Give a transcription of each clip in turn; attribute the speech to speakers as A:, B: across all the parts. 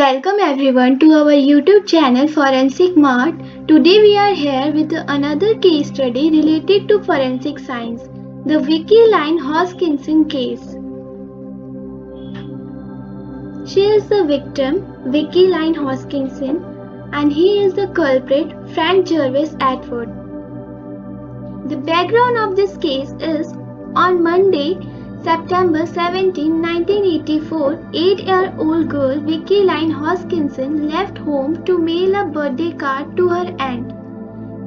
A: Welcome everyone to our YouTube channel Forensic Mart. Today we are here with another case study related to forensic science, the Vicky Lynn Hoskinson case. She is the victim, Vicky Lynn Hoskinson, and he is the culprit, Frank Jervis Atwood. The background of this case is on Monday, September 17, 1984, 8-year-old girl Vicky Lynn Hoskinson left home to mail a birthday card to her aunt.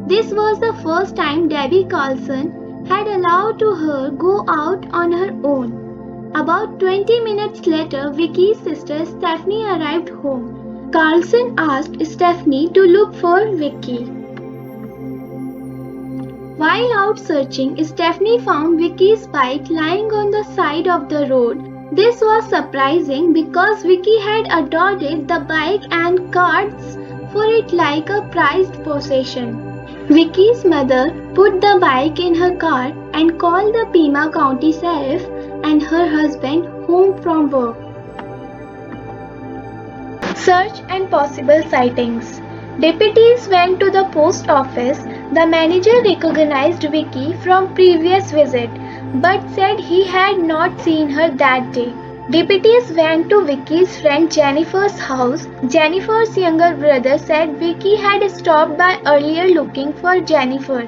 A: This was the first time Debbie Carlson had allowed her go out on her own. About 20 minutes later, Vicky's sister Stephanie arrived home. Carlson asked Stephanie to look for Vicky. While out searching, Stephanie found Vicky's bike lying on the side of the road. This was surprising because Vicky had adopted the bike and cards for it like a prized possession. Vicky's mother put the bike in her car and called the Pima County Sheriff and her husband home from work. Search and possible sightings. Deputies went to the post office. The manager recognized Vicky from previous visit, but said he had not seen her that day. Deputies went to Vicky's friend Jennifer's house. Jennifer's younger brother said Vicky had stopped by earlier looking for Jennifer.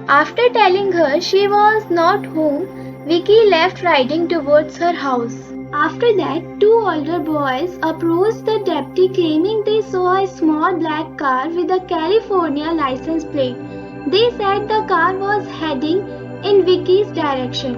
A: After telling her she was not home, Vicky left riding towards her house. After that, two older boys approached the deputy claiming they saw a small black car with a California license plate. They said the car was heading in Vicky's direction.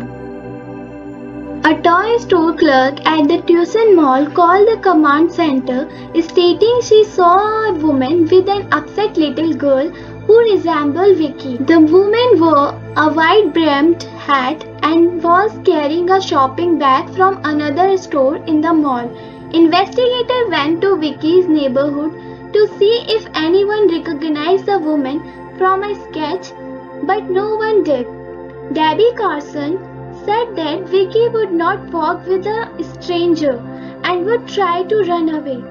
A: A toy store clerk at the Tucson Mall called the command center stating she saw a woman with an upset little girl who resembled Vicky. The woman wore a white-brimmed hat and was carrying a shopping bag from another store in the mall. Investigators went to Vicky's neighborhood to see if anyone recognized the woman from a sketch, but no one did. Debbie Carlson said that Vicky would not walk with a stranger and would try to run away.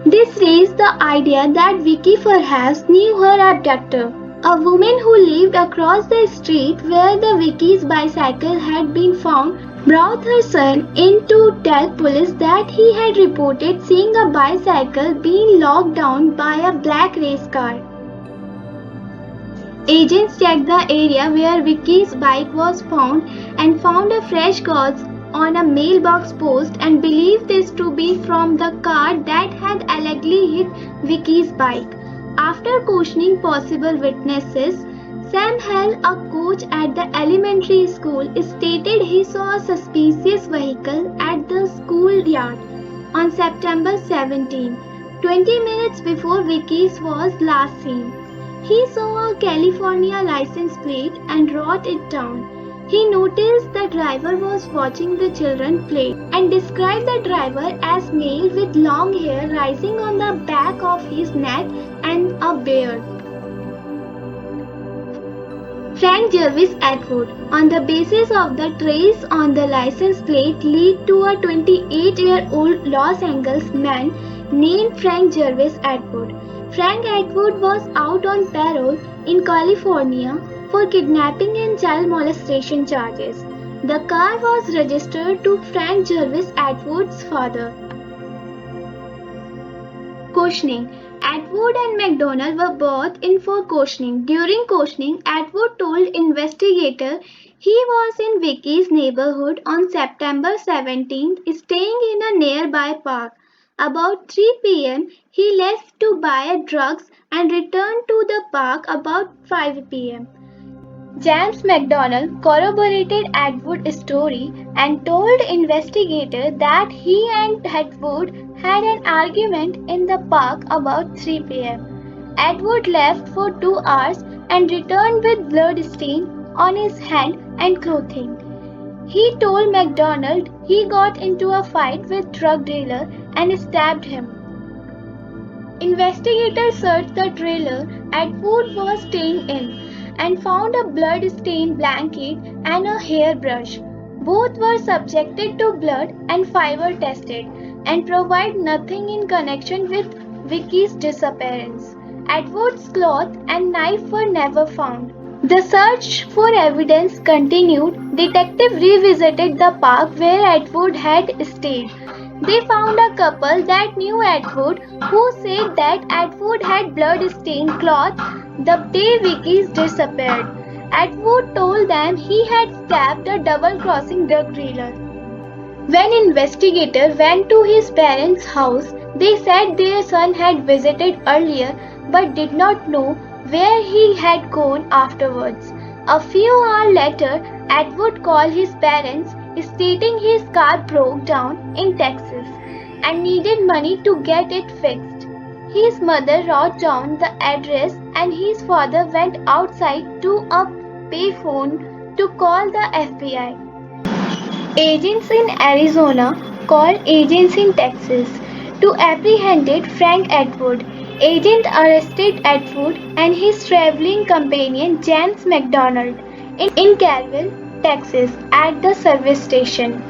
A: This raised the idea that Vicky perhaps knew her abductor. A woman who lived across the street where the Vicky's bicycle had been found brought her son in to tell police that he had reported seeing a bicycle being locked down by a black race car. Agents checked the area where Vicky's bike was found and found a fresh gauze on a mailbox post and believed this to be from the car that had allegedly hit Vicky's bike. After questioning possible witnesses, Sam Hell, a coach at the elementary school, stated he saw a suspicious vehicle at the schoolyard on September 17, 20 minutes before Vicky's was last seen. He saw a California license plate and wrote it down. He noticed the driver was watching the children play and described the driver as male with long hair rising on the back of his neck and a beard. Frank Jervis Atwood, on the basis of the trace on the license plate, led to a 28-year-old Los Angeles man named Frank Jervis Atwood. Frank Atwood was out on parole in California for kidnapping and child molestation charges. The car was registered to Frank Jervis Atwood's father. Questioning. Atwood and McDonald were both in for questioning. During questioning, Atwood told investigators he was in Vicky's neighborhood on September 17th, staying in a nearby park. About 3 p.m., he left to buy drugs and returned to the park about 5 p.m. James McDonald corroborated Atwood's story and told investigators that he and Atwood had an argument in the park about 3 p.m. Atwood left for 2 hours and returned with blood stain on his hand and clothing. He told McDonald he got into a fight with drug dealer and stabbed him. Investigators searched the trailer Atwood was staying in and found a blood-stained blanket and a hairbrush. Both were subjected to blood and fiber tested. and provide nothing in connection with Vicky's disappearance. Atwood's cloth and knife were never found. The search for evidence continued. Detective revisited the park where Atwood had stayed. They found a couple that knew Atwood who said that Atwood had blood-stained cloth the day Vicky disappeared. Atwood told them he had stabbed a double-crossing drug dealer. When investigators went to his parents' house, they said their son had visited earlier but did not know where he had gone afterwards. A few hours later, Atwood called his parents, stating his car broke down in Texas and needed money to get it fixed. His mother wrote down the address and his father went outside to a payphone to call the FBI. Agents in Arizona called agents in Texas to apprehend Frank Atwood. Agents arrested Atwood and his traveling companion James McDonald in Carville, Texas at the service station.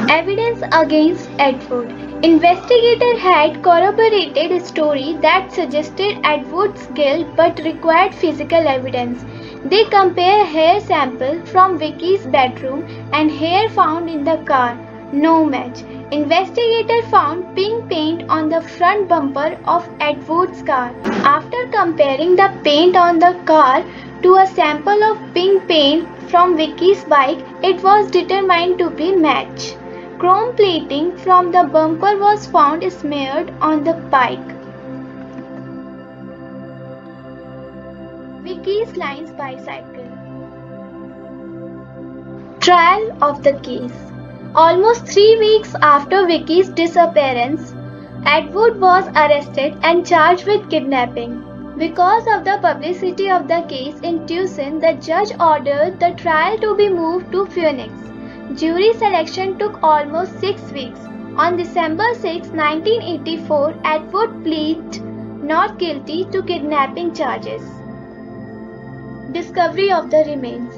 A: Evidence against Atwood. Investigators had corroborated a story that suggested Atwood's guilt but required physical evidence. They compared hair sample from Vicky's bedroom and hair found in the car. No match. Investigators found pink paint on the front bumper of Atwood's car. After comparing the paint on the car to a sample of pink paint from Vicky's bike, it was determined to be match. Chrome plating from the bumper was found smeared on the bike. Vicky's Lines bicycle. Trial of the case. Almost 3 weeks after Vicky's disappearance, Atwood was arrested and charged with kidnapping. Because of the publicity of the case in Tucson, the judge ordered the trial to be moved to Phoenix. Jury selection took almost 6 weeks. On December 6, 1984, Atwood pleaded not guilty to kidnapping charges. Discovery of the remains.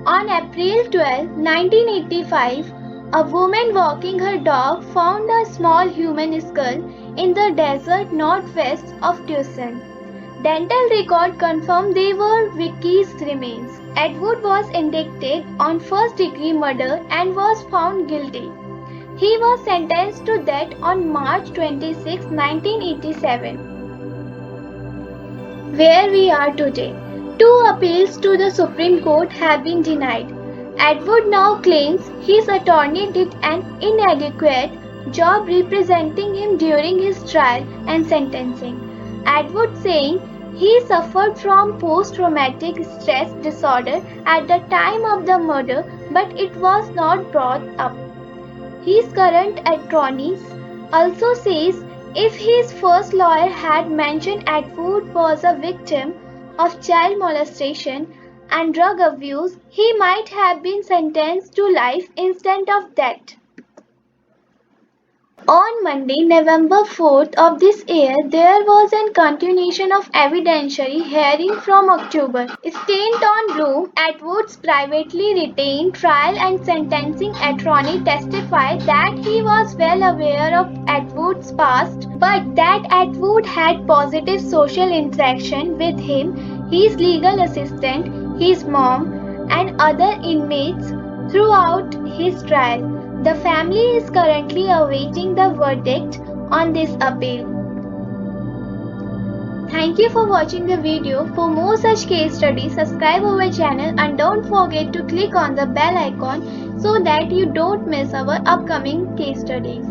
A: On April 12, 1985, a woman walking her dog found a small human skull in the desert northwest of Tucson. Dental record confirmed they were Vicky's remains. Atwood was indicted on first-degree murder and was found guilty. He was sentenced to death on March 26, 1987. Where we are today. 2 appeals to the Supreme Court have been denied. Atwood now claims his attorney did an inadequate job representing him during his trial and sentencing. Atwood saying he suffered from post-traumatic stress disorder at the time of the murder, but it was not brought up. His current attorney also says if his first lawyer had mentioned Atwood was a victim of child molestation and drug abuse, he might have been sentenced to life instead of death. On Monday, November 4th of this year, there was a continuation of evidentiary hearing from October. Stanton Bloom, Atwood's privately retained trial and sentencing attorney, testified that he was well aware of Atwood's past, but that Atwood had positive social interaction with him, his legal assistant, his mom, and other inmates throughout his trial. The family is currently awaiting the verdict on this appeal. Thank you for watching the video. For more such case studies, subscribe our channel and don't forget to click on the bell icon so that you don't miss our upcoming case studies.